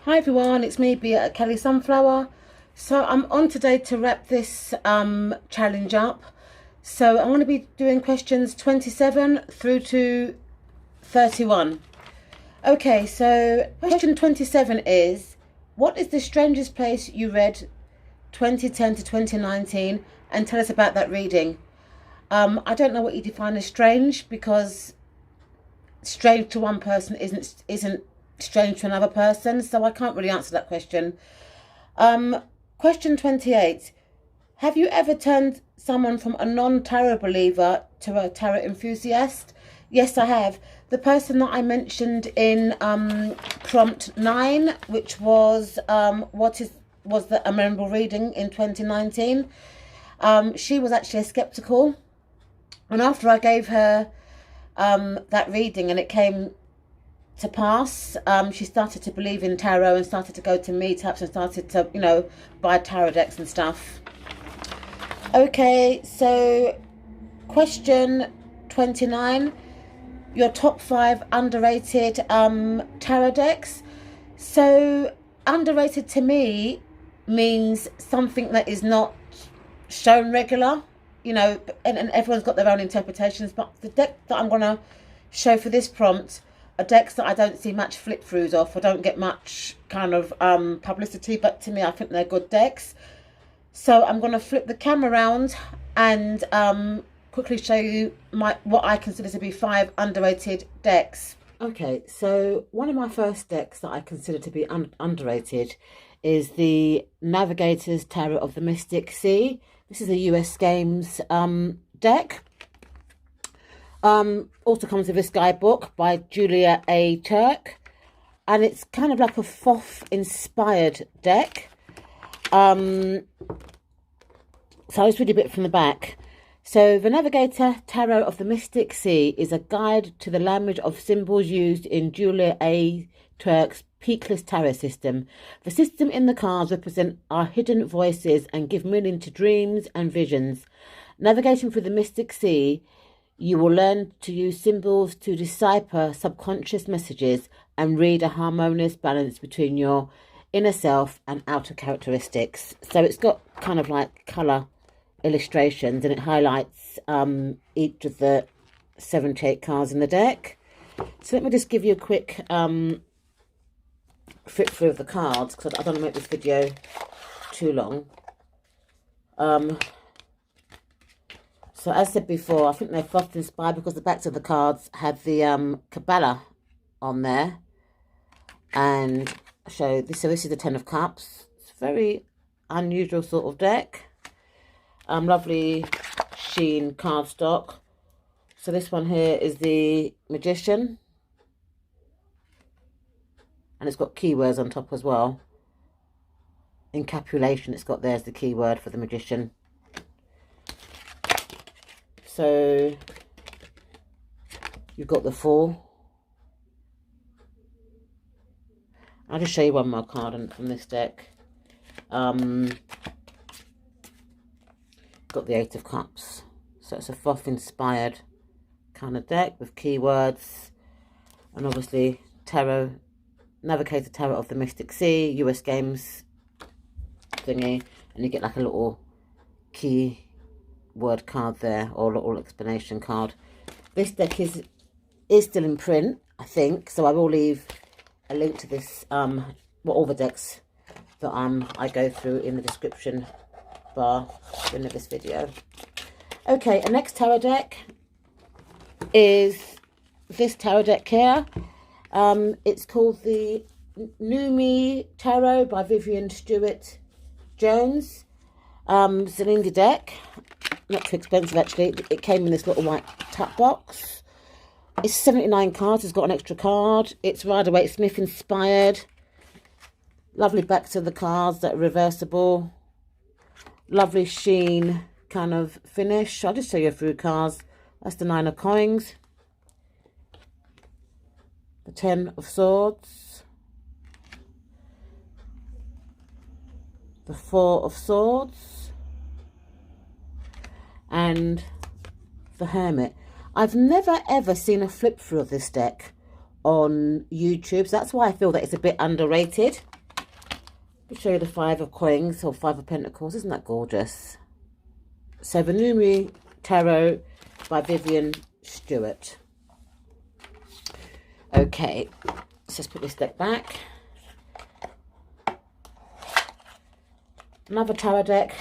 Hi everyone, it's me, Kelly Sunflower. So I'm on today to wrap this challenge up. So I'm going to be doing questions 27 through to 31. Okay, so question 27 is, what is the strangest place you read 2010 to 2019, and tell us about that reading. I don't know what you define as strange, because strange to one person isn't strange to another person, so I can't really answer that question. Question 28. Have you ever turned someone from a non-tarot believer to a tarot enthusiast? Yes, I have. The person that I mentioned in prompt 9, which was the a memorable reading in 2019, she was actually skeptical, and after I gave her that reading and it came to pass, she started to believe in tarot and started to go to meetups and started to, buy tarot decks and stuff. Okay, so question 29, your top 5 underrated tarot decks. So underrated to me means something that is not shown regular, and everyone's got their own interpretations, but the deck that I'm going to show for this prompt are decks that I don't see much flip throughs of. I don't get much kind of publicity, but to me I think they're good decks. So I'm going to flip the camera around and quickly show you what I consider to be 5 underrated decks. Okay, so one of my first decks that I consider to be underrated is the Navigators Tarot of the Mystic Sea. This is a US Games deck. Also comes with this guidebook by Julia A. Turk, and it's kind of like a Thoth inspired deck. So I'll just read a bit from the back. So the Navigator Tarot of the Mystic Sea is a guide to the language of symbols used in Julia A. Turk's peakless tarot system. The system in the cards represent our hidden voices and give meaning to dreams and visions. Navigating through the Mystic Sea, you will learn to use symbols to decipher subconscious messages and read a harmonious balance between your inner self and outer characteristics. So it's got kind of like colour illustrations, and it highlights each of the 78 cards in the deck. So let me just give you a quick flip through of the cards, because I don't want to make this video too long. So as I said before, I think they're Thoth inspired because the backs of the cards had the Kabbalah on there. And so this is the 10 of Cups. It's a very unusual sort of deck. Lovely sheen cardstock. So this one here is the Magician. And it's got keywords on top as well. Encapsulation, it's got there's the keyword for the Magician. So you've got the Fool. I'll just show you one more card from this deck. Got the 8 of Cups. So it's a Thoth inspired kind of deck with keywords, and obviously tarot, Navigator Tarot of the Mystic Sea, US Games thingy, and you get like a little key word card there, or a little explanation card. This deck is still in print, I think, so I will leave a link to this all the decks that I go through in the description bar in this video. Okay, the next tarot deck is this tarot deck here. It's called the Nimue-Tarot by Vivian Stewart Jones. It's an indie deck, not too expensive actually. It came in this little white tap box. It's 79 cards. It's got an extra card. It's Rider-Waite-Smith inspired. Lovely backs of the cards that are reversible. Lovely sheen kind of finish. I'll just show you a few cards. That's the 9 of Coins. The 10 of Swords. The 4 of Swords. And the Hermit. I've never ever seen a flip through of this deck on YouTube, so that's why I feel that it's a bit underrated. I'll show you the 5 of coins or 5 of pentacles. Isn't that gorgeous? So the Nimue-Tarot by Vivian Stewart. Okay, let's just put this deck back. Another tarot deck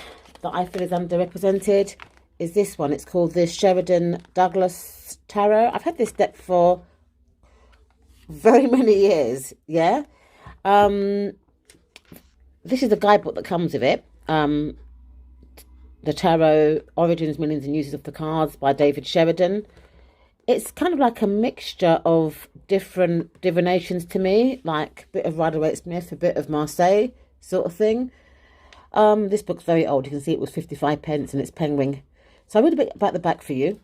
that I feel is underrepresented is this one. It's called the Sheldon Douglas Tarot. I've had this deck for very many years, yeah. This is the guidebook that comes with it. The Tarot Origins, Meanings and Uses of the Cards by David Sheldon. It's kind of like a mixture of different divinations to me, like a bit of Rider-Waite-Smith, a bit of Marseille sort of thing. This book's very old. You can see it was 55p and it's penguin. So I'll read a bit about the back for you.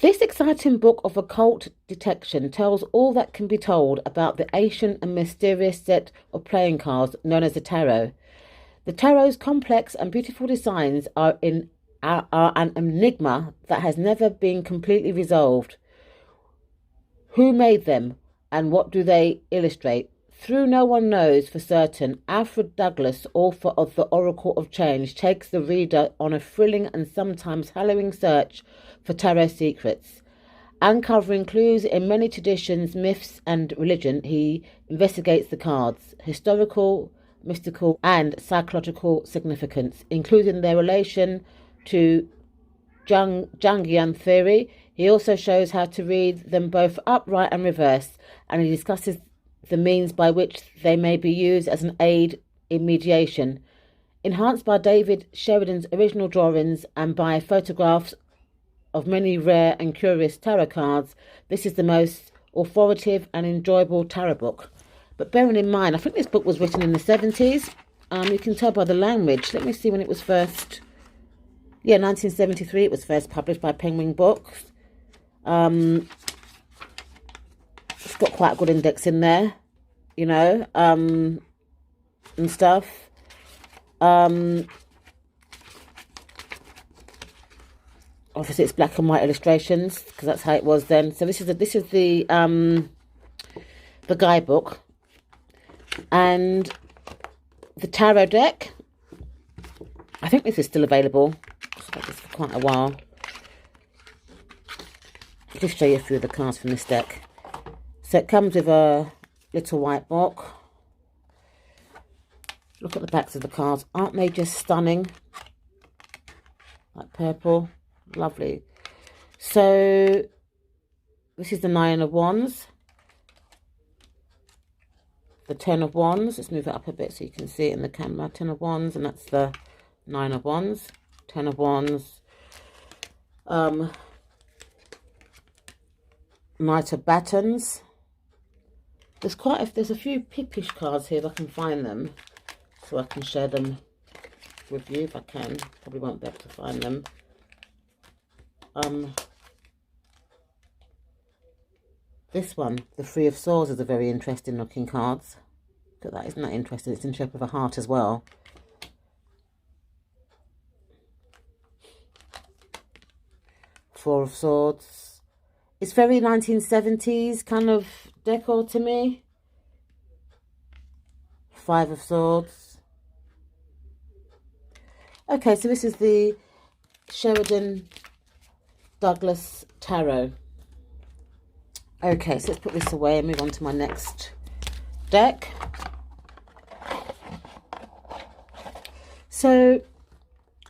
This exciting book of occult detection tells all that can be told about the ancient and mysterious set of playing cards known as the Tarot. The Tarot's complex and beautiful designs are an enigma that has never been completely resolved. Who made them and what do they illustrate? Through no one knows for certain, Afro Douglas, author of The Oracle of Change, takes the reader on a thrilling and sometimes harrowing search for tarot secrets. Uncovering clues in many traditions, myths and religion, he investigates the cards' historical, mystical and psychological significance, including their relation to Jungian theory. He also shows how to read them both upright and reverse, and he discusses the means by which they may be used as an aid in mediation. Enhanced by David Sheldon's original drawings and by photographs of many rare and curious tarot cards, this is the most authoritative and enjoyable tarot book. But bearing in mind, I think this book was written in the 70s. You can tell by the language. Let me see when it was first. Yeah, 1973 it was first published by Penguin Books. It's got quite a good index in there, you know, and stuff. Obviously it's black and white illustrations because that's how it was then. So this is the guidebook and the tarot deck. I think this is still available. I've had this for quite a while. I'll just show you a few of the cards from this deck. So it comes with a little white book. Look at the backs of the cards. Aren't they just stunning? Like purple. Lovely. So this is the 9 of Wands. The 10 of Wands. Let's move it up a bit so you can see it in the camera. 10 of Wands, and that's the 9 of Wands. 10 of Wands. Knight of Batons. There's a few Pippish cards here if I can find them, so I can share them with you if I can. Probably won't be able to find them. This one, the Three of Swords, is a very interesting looking card. Look at that, isn't that interesting? It's in shape of a heart as well. Four of Swords. It's very 1970s kind of decor to me. Five of Swords. Okay, so this is the Sheldon Douglas Tarot. Okay, so let's put this away and move on to my next deck. So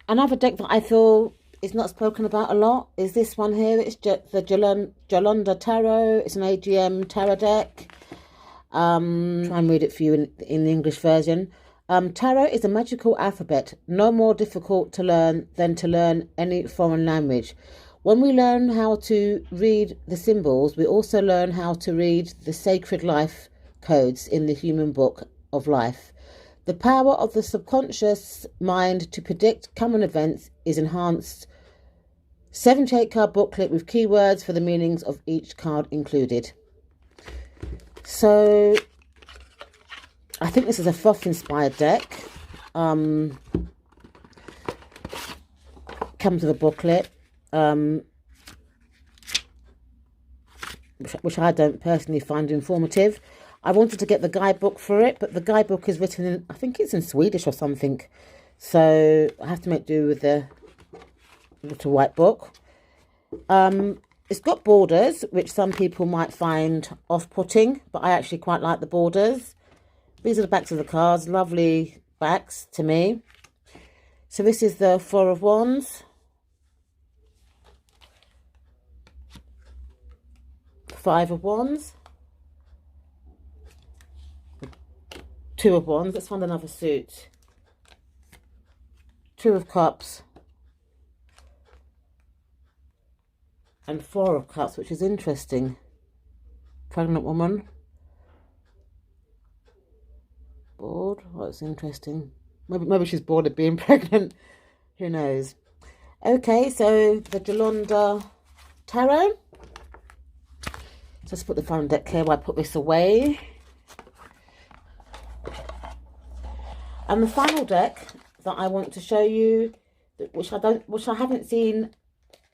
another deck that I feel is not spoken about a lot is this one here. It's the Jolanda Tarot. It's an AGM tarot deck. Try and read it for you in the English version. Tarot is a magical alphabet, no more difficult to learn than to learn any foreign language. When we learn how to read the symbols, we also learn how to read the sacred life codes in the human book of life. The power of the subconscious mind to predict coming events is enhanced. 78 card booklet with keywords for the meanings of each card included. So I think this is a Thoth inspired deck. Comes with a booklet, which I don't personally find informative. I wanted to get the guidebook for it, but the guidebook is written in, I think it's in Swedish or something. So I have to make do with the little white book. It's got borders, which some people might find off-putting, but I actually quite like the borders. These are the backs of the cards, lovely backs to me. So this is the Four of Wands, Five of Wands, Two of Wands. Let's find another suit. Two of Cups, and Four of Cups, which is interesting. Pregnant woman. Bored. Oh, it's interesting. Maybe she's bored of being pregnant. Who knows? Okay, so the Jolanda Tarot. Just put the phone deck here while I put this away. And the final deck that I want to show you, which I haven't seen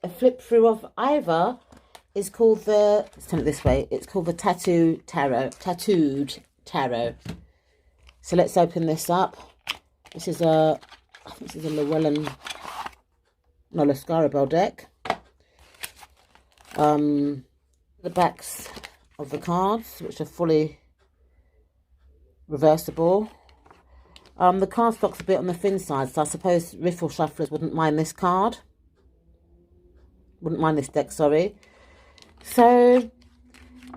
a flip through of either, is called the, let's turn it this way, it's called the Tattooed Tarot. So let's open this up. This is I think this is a Llewellyn, no, Lascarabel deck. The backs of the cards, which are fully reversible. The cardstock's a bit on the thin side, so I suppose riffle shufflers wouldn't mind this card. Wouldn't mind this deck, sorry. So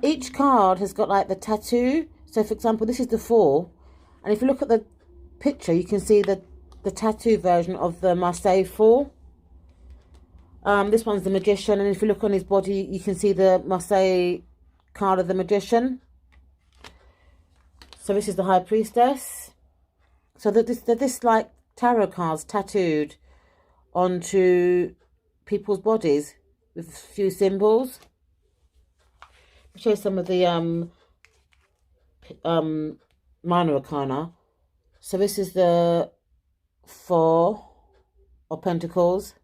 each card has got like the tattoo. So for example, this is the Four. And if you look at the picture, you can see the tattoo version of the Marseille Four. This one's the Magician, and if you look on his body, you can see the Marseille card of the Magician. So this is the High Priestess. So they're this like tarot cards tattooed onto people's bodies with a few symbols. I'll show you some of the minor arcana. So this is the Four of Pentacles.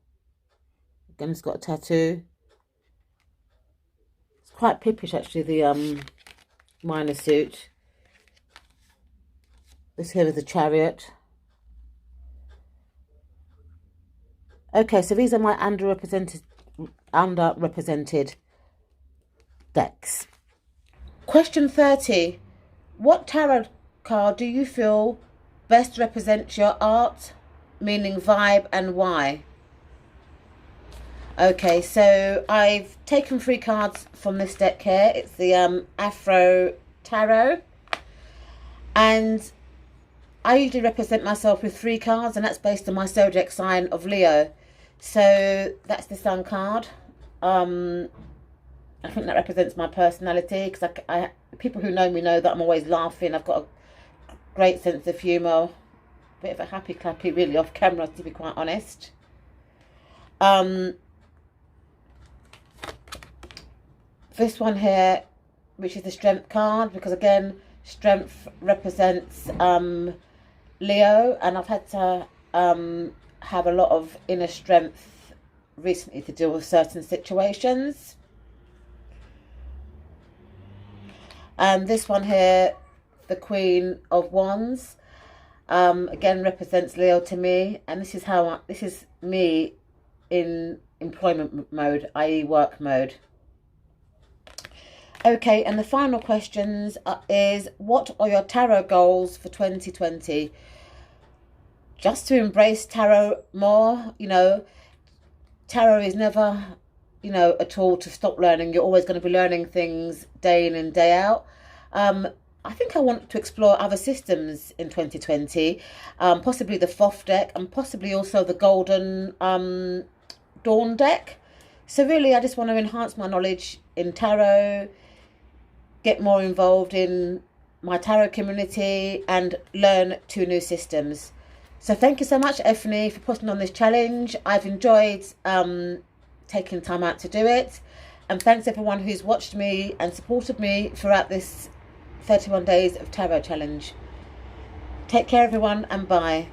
Again, it's got a tattoo. It's quite pippish, actually, the minor suit. This here is the Chariot. Okay, so these are my underrepresented decks. Question 30. What tarot card do you feel best represents your art, meaning vibe, and why? Okay, so I've taken 3 cards from this deck here. It's the Afro Tarot. And I usually represent myself with 3 cards, and that's based on my zodiac sign of Leo. So that's the Sun card. I think that represents my personality, because people who know me know that I'm always laughing. I've got a great sense of humour. Bit of a happy clappy, really, off camera, to be quite honest. This one here, which is the Strength card, because again, Strength represents Leo, and I've had to have a lot of inner strength recently to deal with certain situations. And this one here, the Queen of Wands, again represents Leo to me, and this is me in employment mode, i.e. work mode. Okay, and the final questions is, what are your tarot goals for 2020? Just to embrace tarot more. You know, tarot is never, you know, a tool to stop learning. You're always going to be learning things day in and day out. I think I want to explore other systems in 2020, possibly the Thoth deck, and possibly also the Golden Dawn deck. So really, I just want to enhance my knowledge in tarot, get more involved in my tarot community, and learn 2 new systems. So thank you so much, Effany, for putting on this challenge. I've enjoyed taking time out to do it. And thanks everyone who's watched me and supported me throughout this 31 days of tarot challenge. Take care, everyone, and bye.